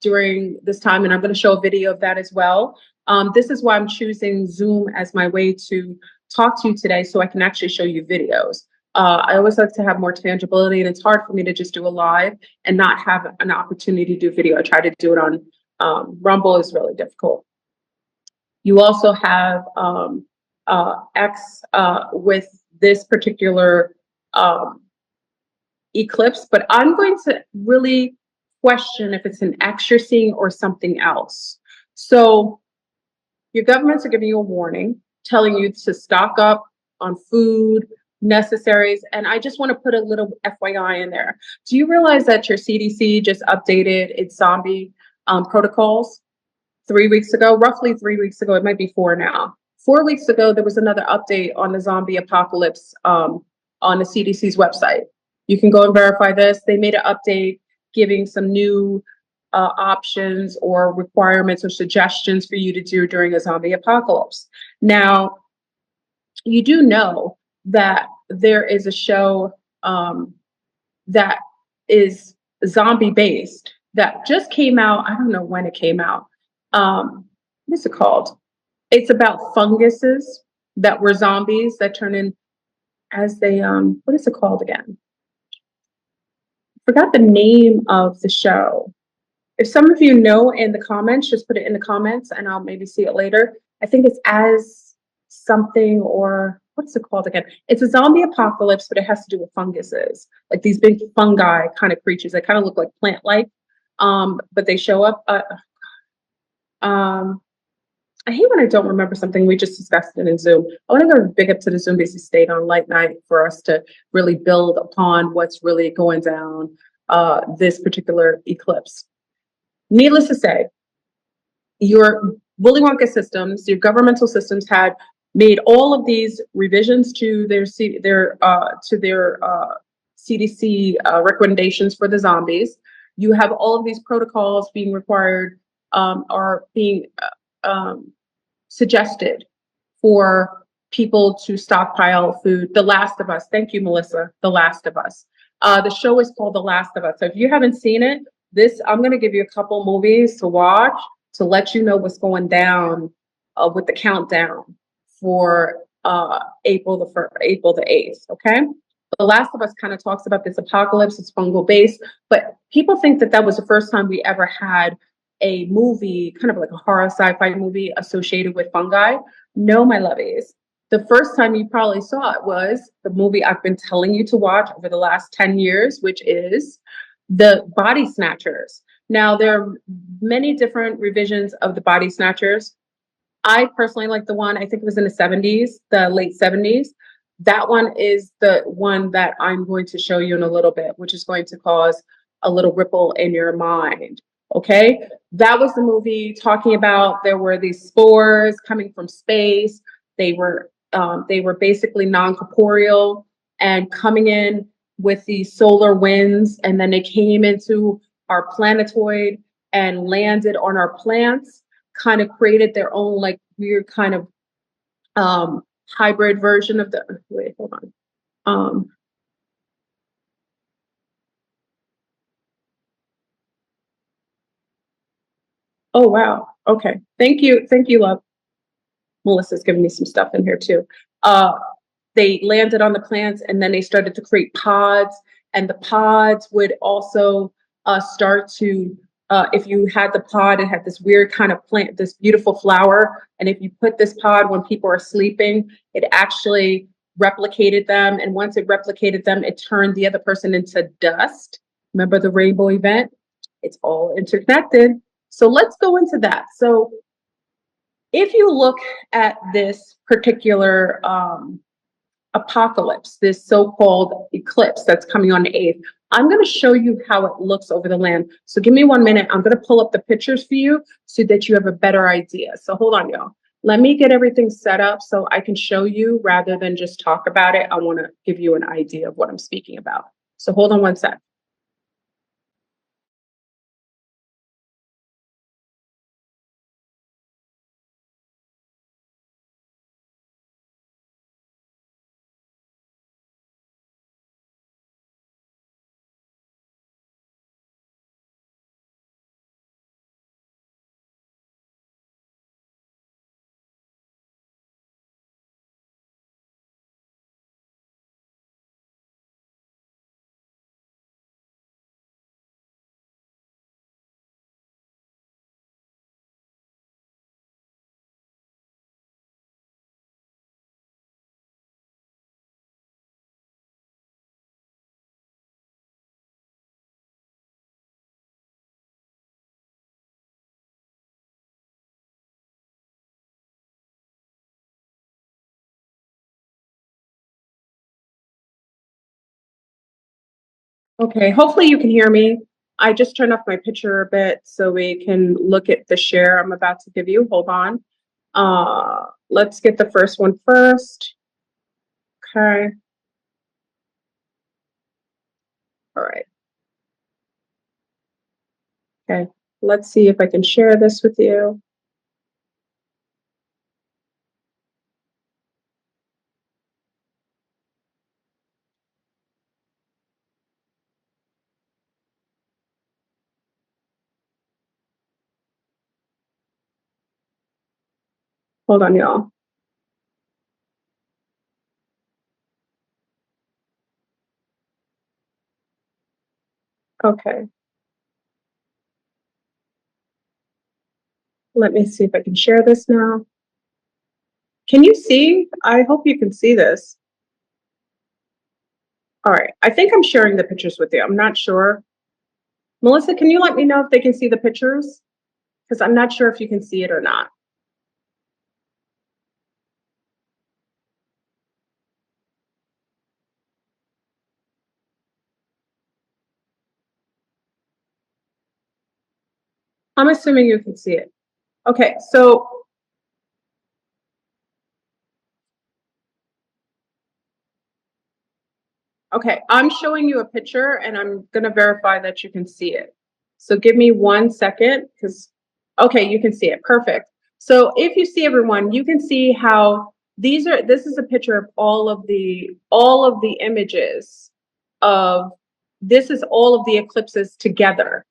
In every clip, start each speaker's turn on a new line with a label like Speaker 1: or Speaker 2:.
Speaker 1: during this time, and I'm going to show a video of that as well. This is why I'm choosing Zoom as my way to talk to you today, so I can actually show you videos. I always like to have more tangibility, and it's hard for me to just do a live and not have an opportunity to do video. I try to do it on Rumble is really difficult. You also have X with this particular eclipse, but I'm going to really question if it's an X you're seeing or something else. So your governments are giving you a warning, telling you to stock up on food, necessaries, and I just want to put a little FYI in there. Do you realize that your CDC just updated its zombie protocols 3 weeks ago, roughly 3 weeks ago? It might be 4 now. 4 weeks ago, there was another update on the zombie apocalypse on the CDC's website. You can go and verify this. They made an update giving some new options or requirements or suggestions for you to do during a zombie apocalypse. Now, you do know that there is a show that is zombie based that just came out. I don't know when it came out. What's it called? It's about funguses that were zombies that turn in as they what is it called again? Forgot the name of the show. If some of you know in the comments, just put it in the comments and I'll maybe see it later. I think it's as something, or what's it called again? It's a zombie apocalypse, but it has to do with funguses, like these big fungi kind of creatures that kind of look like plant-like, but they show up. I hate when I don't remember something. We just discussed it in Zoom. I want to go big up to the Zoom basically stayed on light night for us to really build upon what's really going down this particular eclipse. Needless to say, your Willy Wonka systems, your governmental systems had made all of these revisions to their CDC recommendations for the zombies. You have all of these protocols being required are being suggested for people to stockpile food. The Last of Us. Thank you, Melissa. The Last of Us. The show is called The Last of Us. So if you haven't seen it, I'm going to give you a couple movies to watch to let you know what's going down with the countdown for April the 8th. Okay. The Last of Us kind of talks about this apocalypse. It's fungal based, but people think that that was the first time we ever had a movie, kind of like a horror sci-fi movie associated with fungi. No, my lovies. The first time you probably saw it was the movie I've been telling you to watch over the last 10 years, which is the Body Snatchers. Now, there are many different revisions of the Body Snatchers. I personally like the one, I think it was in the 70s, the late 70s. That one is the one that I'm going to show you in a little bit, which is going to cause a little ripple in your mind. Okay, that was the movie talking about there were these spores coming from space. They were basically non-corporeal and coming in with these solar winds, and then they came into our planetoid and landed on our plants, kind of created their own like weird kind of hybrid version of the, wait, hold on. Oh, wow. Okay. Thank you. Thank you, love. Melissa's giving me some stuff in here too. They landed on the plants and then they started to create pods, and the pods would also start to, if you had the pod, it had this weird kind of plant, this beautiful flower. And if you put this pod when people are sleeping, it actually replicated them. And once it replicated them, it turned the other person into dust. Remember the rainbow event? It's all interconnected. So let's go into that. So if you look at this particular apocalypse, this so-called eclipse that's coming on the 8th, I'm going to show you how it looks over the land. So give me 1 minute. I'm going to pull up the pictures for you so that you have a better idea. So hold on, y'all. Let me get everything set up so I can show you rather than just talk about it. I want to give you an idea of what I'm speaking about. So hold on 1 sec. Okay, hopefully you can hear me. I just turned off my picture a bit so we can look at the share I'm about to give you. Hold on. Let's get the first one first. Okay. All right. Okay. Let's see if I can share this with you. Hold on, y'all. Okay. Let me see if I can share this now. Can you see? I hope you can see this. All right. I think I'm sharing the pictures with you. I'm not sure. Melissa, can you let me know if they can see the pictures? Because I'm not sure if you can see it or not. I'm assuming you can see it. Okay, so okay, I'm showing you a picture and I'm gonna verify that you can see it. So give me 1 second, because okay, you can see it. Perfect. So if you see everyone, you can see how this is a picture of all of the images of this is all of the eclipses together.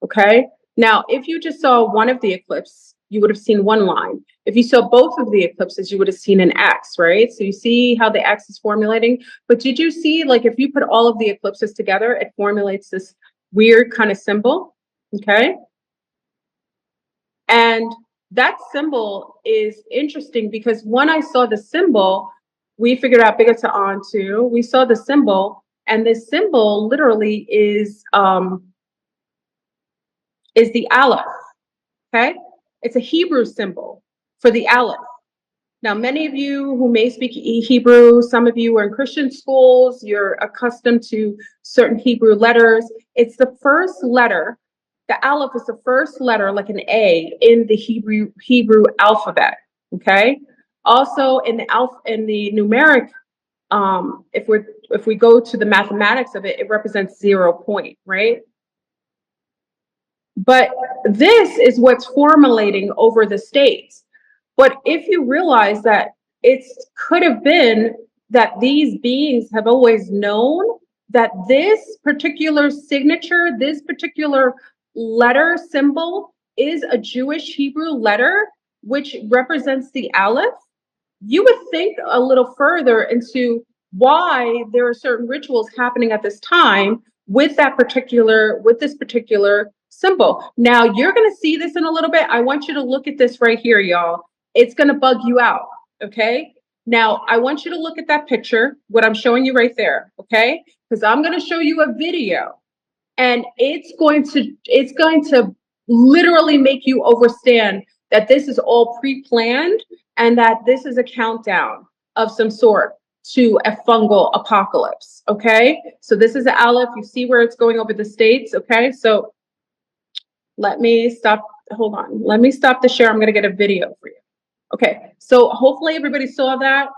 Speaker 1: Okay. Now, if you just saw one of the eclipse, you would have seen one line. If you saw both of the eclipses, you would have seen an X, right? So you see how the X is formulating. But did you see, like, if you put all of the eclipses together, it formulates this weird kind of symbol, okay? And that symbol is interesting because when I saw the symbol, we figured out Bigata on too. We saw the symbol, and this symbol literally is the aleph. Okay, it's a Hebrew symbol for the aleph. Now, many of you who may speak Hebrew, some of you are in Christian schools, you're accustomed to certain Hebrew letters. It's the first letter. The aleph is the first letter, like an A, in the Hebrew alphabet. Okay. Also, in the numeric, if we go to the mathematics of it, it represents 0 point, right? But this is what's formulating over the states. But if you realize that it could have been that these beings have always known that this particular signature, this particular letter symbol is a Jewish Hebrew letter, which represents the Aleph, you would think a little further into why there are certain rituals happening at this time with this particular symbol. Now you're going to see this in a little bit. I want you to look at this right here, y'all. It's going to bug you out. Okay. Now I want you to look at that picture, what I'm showing you right there. Okay. Because I'm going to show you a video and it's going to literally make you understand that this is all pre-planned and that this is a countdown of some sort to a fungal apocalypse. Okay, so this is the aleph. You see where it's going over the states. Okay, so let me stop. Hold on, let me stop the share. I'm going to get a video for you. Okay, so hopefully everybody saw that.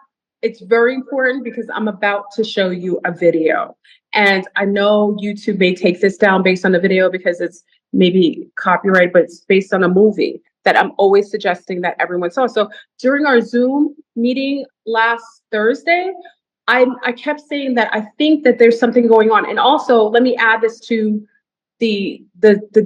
Speaker 1: It's very important because I'm about to show you a video. And I know YouTube may take this down based on the video because it's maybe copyright, but it's based on a movie that I'm always suggesting that everyone saw. So during our Zoom meeting last Thursday, I kept saying that I think that there's something going on. And also, let me add this to the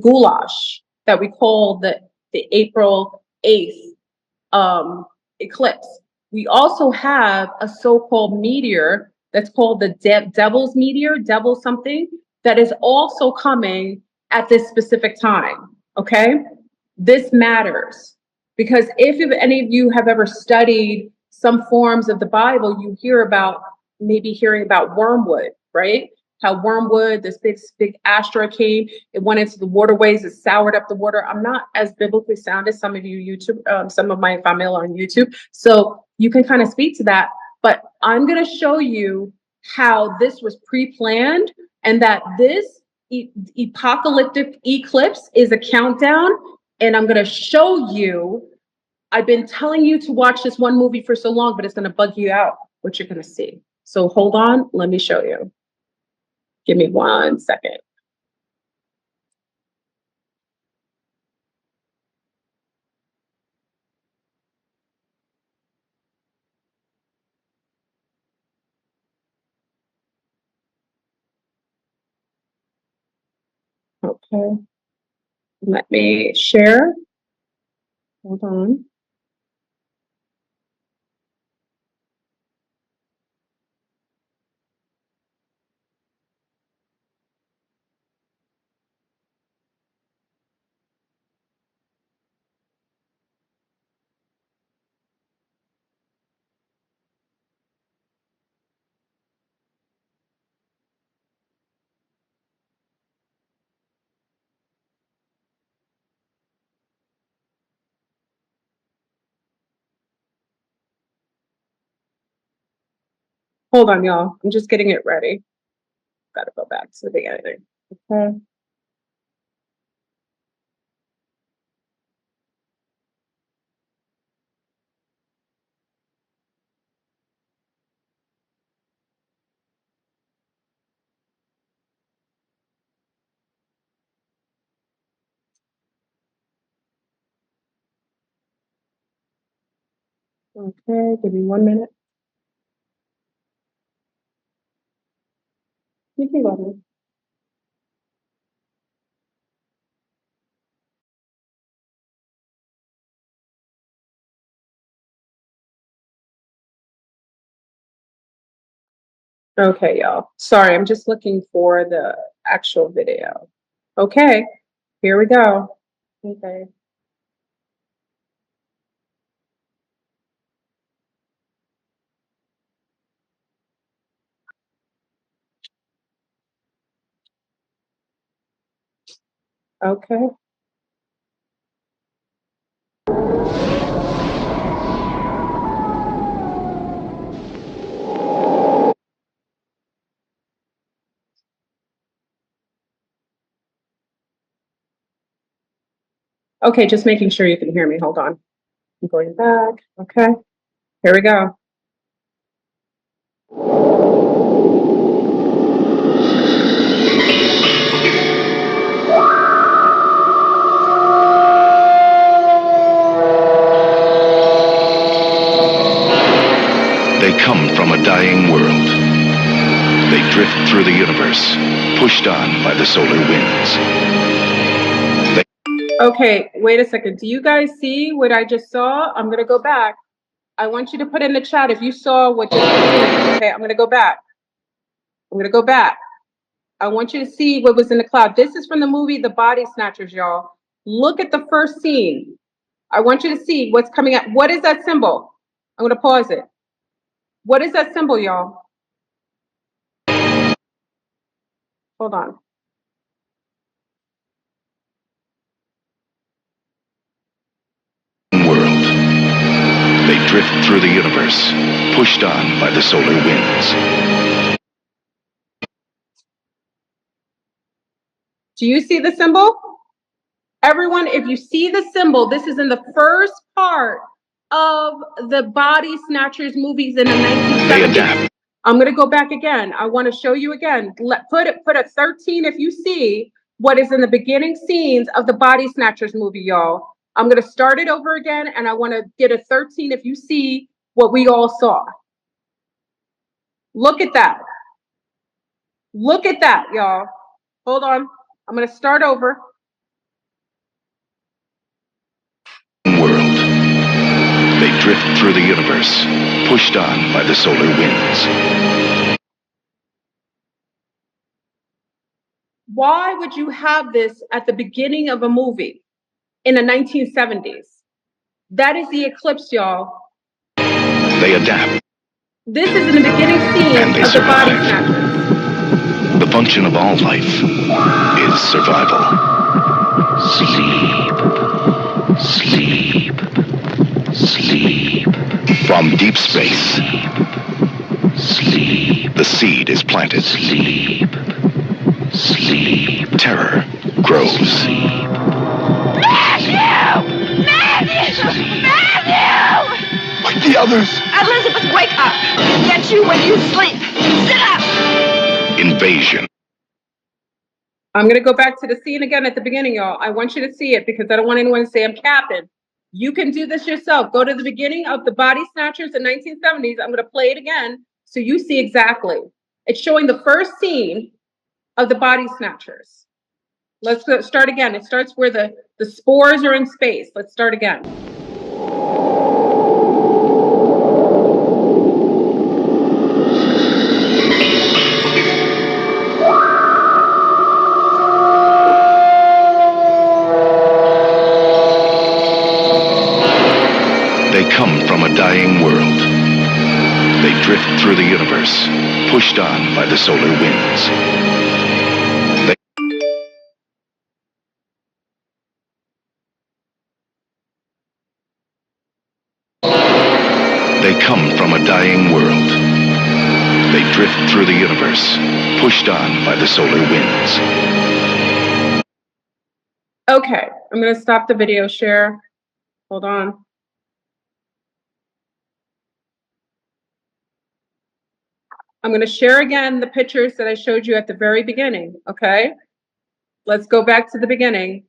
Speaker 1: goulash that we call the April 8th eclipse. We also have a so-called meteor that's called the devil's meteor, devil something, that is also coming at this specific time. Okay, this matters because if any of you have ever studied some forms of the Bible, you hear about maybe hearing about wormwood, right? How wormwood, this big asteroid came, it went into the waterways, it soured up the water. I'm not as biblically sound as some of you YouTube, some of my family on YouTube, so you can kind of speak to that. But I'm going to show you how this was pre-planned and that this apocalyptic eclipse is a countdown. And I'm going to show you. I've been telling you to watch this one movie for so long, but it's going to bug you out what you're going to see. So hold on, let me show you. Give me 1 second. Okay, let me share. Hold on. Hold on, y'all. I'm just getting it ready. Gotta go back to the beginning. Okay. Okay, give me 1 minute. You can go ahead. Okay, y'all. Sorry, I'm just looking for the actual video. Okay, here we go. Okay. Okay. Okay, just making sure you can hear me. Hold on. I'm going back. Okay, here we go.
Speaker 2: They come from a dying world. They drift through the universe, pushed on by the solar winds.
Speaker 1: Okay, wait a second. Do you guys see what I just saw? I'm gonna go back. I want you to put in the chat if you saw what just happened. Okay, I'm gonna go back. I'm gonna go back. I want you to see what was in the cloud. This is from the movie The Body Snatchers, y'all. Look at the first scene. I want you to see what's coming up. What is that symbol? I'm gonna pause it. What is that symbol, y'all? Hold on.
Speaker 2: World. They drift through the universe, pushed on by the solar winds.
Speaker 1: Do you see the symbol? Everyone, if you see the symbol, this is in the first part of the Body Snatchers movies in the 1970s. I'm going to go back again. I want to show you again. Put a 13 if you see what is in the beginning scenes of the Body Snatchers movie, y'all. I'm going to start it over again, and I want to get a 13 if you see what we all saw. Look at that. Look at that, y'all. Hold on. I'm going to start over.
Speaker 2: World. They drift through the universe, pushed on by the solar winds.
Speaker 1: Why would you have this at the beginning of a movie in the 1970s? That is the eclipse, y'all.
Speaker 2: They adapt.
Speaker 1: This is in the beginning scene of the Body Snatchers.
Speaker 2: The function of all life is survival. Sleep. Sleep. Sleep. From deep space. Sleep. The seed is planted. Sleep. Sleep. Terror grows.
Speaker 3: Matthew! Matthew! Matthew!
Speaker 2: Like the others.
Speaker 3: Elizabeth, wake up! Get you when you sleep! Sit up!
Speaker 2: Invasion.
Speaker 1: I'm going to go back to the scene again at the beginning, y'all. I want you to see it because I don't want anyone to say I'm capping. You can do this yourself. Go to the beginning of the Body Snatchers in 1970s. I'm going to play it again so you see exactly. It's showing the first scene of the Body Snatchers. Let's start again. It starts where the spores are in space. Let's start again.
Speaker 2: They come from a dying world. They drift through the universe, pushed on by the solar winds. They come from a dying world. They drift through the universe, pushed on by the solar winds.
Speaker 1: Okay, I'm going to stop the video share. Hold on. I'm going to share again the pictures that I showed you at the very beginning, okay? Let's go back to the beginning,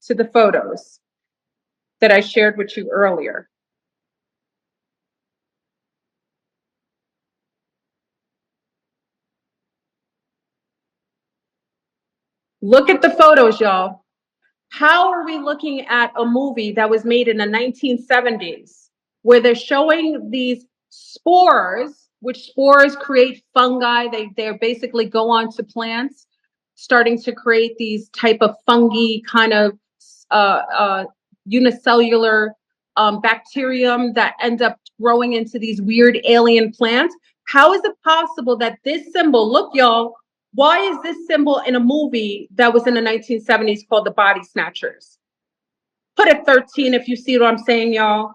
Speaker 1: to the photos that I shared with you earlier. Look at the photos, y'all. How are we looking at a movie that was made in the 1970s where they're showing these spores, which spores create fungi. They basically go onto plants, starting to create these type of fungi kind of unicellular bacterium that end up growing into these weird alien plants. How is it possible that this symbol, look, y'all, why is this symbol in a movie that was in the 1970s called The Body Snatchers? Put a 13 if you see what I'm saying, y'all.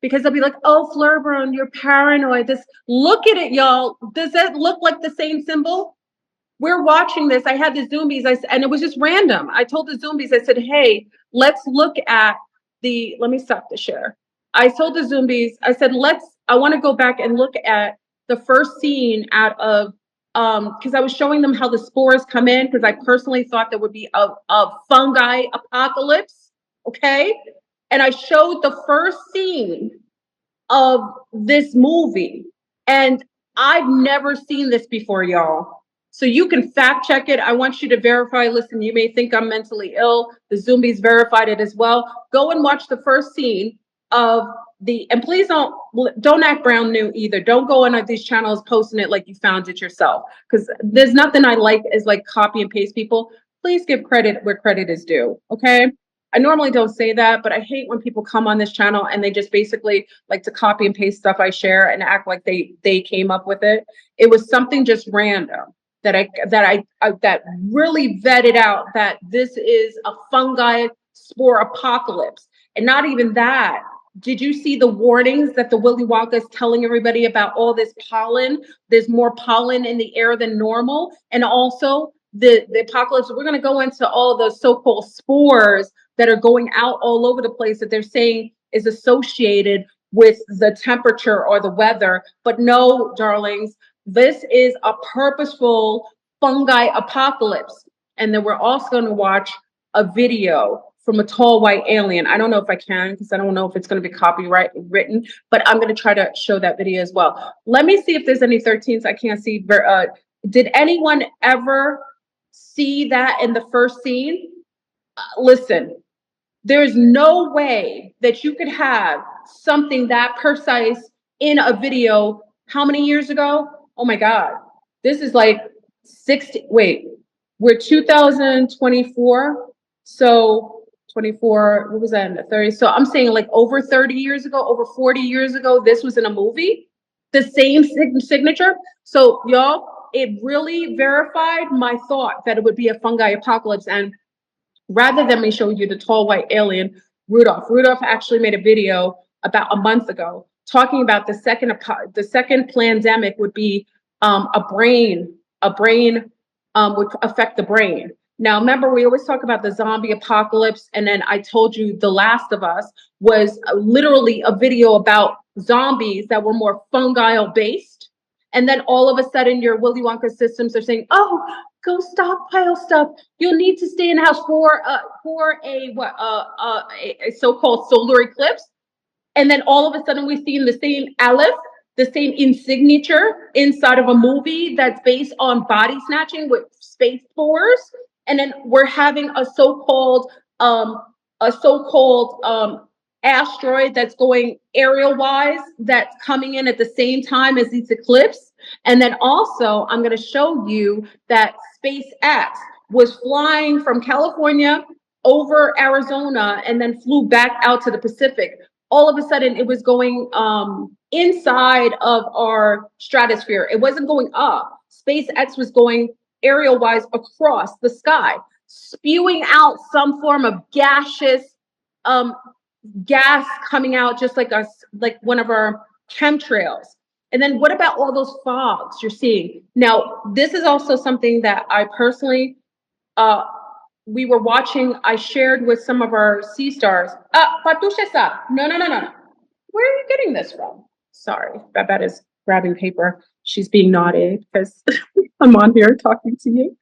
Speaker 1: Because they'll be like, oh, Fleur, Brun, you're paranoid. Look at it, y'all. Does that look like the same symbol? We're watching this. I had the Zoomies, and it was just random. I told the Zoomies, I said, hey, let's look at let me stop the share. I told the Zoomies, I said, I want to go back and look at the first scene out of, because I was showing them how the spores come in, because I personally thought there would be a fungi apocalypse, okay? And I showed the first scene of this movie, and I've never seen this before, y'all. So you can fact check it. I want you to verify. Listen, you may think I'm mentally ill. The Zoomies verified it as well. Go and watch the first scene of and please don't act brand new either. Don't go on these channels posting it like you found it yourself, because there's nothing I like is like copy and paste people. Please give credit where credit is due, okay? I normally don't say that, but I hate when people come on this channel and they just basically like to copy and paste stuff I share and act like they came up with it. It was something just random that I really vetted out that this is a fungi spore apocalypse. And not even that. Did you see the warnings that the Willy Wonka is telling everybody about all this pollen? There's more pollen in the air than normal. And also the apocalypse, we're going to go into all the so-called spores that are going out all over the place that they're saying is associated with the temperature or the weather. But no, darlings, this is a purposeful fungi apocalypse. And then we're also going to watch a video from a tall white alien. I don't know if I can, because I don't know if it's going to be copyright written, but I'm going to try to show that video as well. Let me see if there's any 13s I can't see. Did anyone ever see that in the first scene? Listen, there's no way that you could have something that precise in a video. How many years ago? Oh my God. This is like 60, wait, we're 2024. So 24, what was that, in the 30s? So I'm saying like over 30 years ago, over 40 years ago, this was in a movie, the same signature. So y'all, it really verified my thought that it would be a fungi apocalypse. And rather than me show you the tall white alien, Rudolph actually made a video about a month ago talking about the second pandemic would be a brain would affect the brain. Now, remember, we always talk about the zombie apocalypse, and then I told you The Last of Us was literally a video about zombies that were more fungal based. And then all of a sudden, your Willy Wonka systems are saying, "Oh, go stockpile stuff. You'll need to stay in the house for a so-called solar eclipse." And then all of a sudden, we've seen the same aleph, the same insignature inside of a movie that's based on body snatching with Space Force. And then we're having a so-called asteroid that's going aerial wise, that's coming in at the same time as these eclipse. And then also, I'm going to show you that SpaceX was flying from California over Arizona and then flew back out to the Pacific. All of a sudden, it was going inside of our stratosphere. It wasn't going up. SpaceX was going aerial wise across the sky, spewing out some form of gaseous gas coming out, just like us, like one of our chemtrails. And then what about all those fogs you're seeing? Now, this is also something that I personally, we were watching, I shared with some of our sea stars. Patusha, no. Where are you getting this from? Sorry, Babette is grabbing paper. She's being naughty because I'm on here talking to you.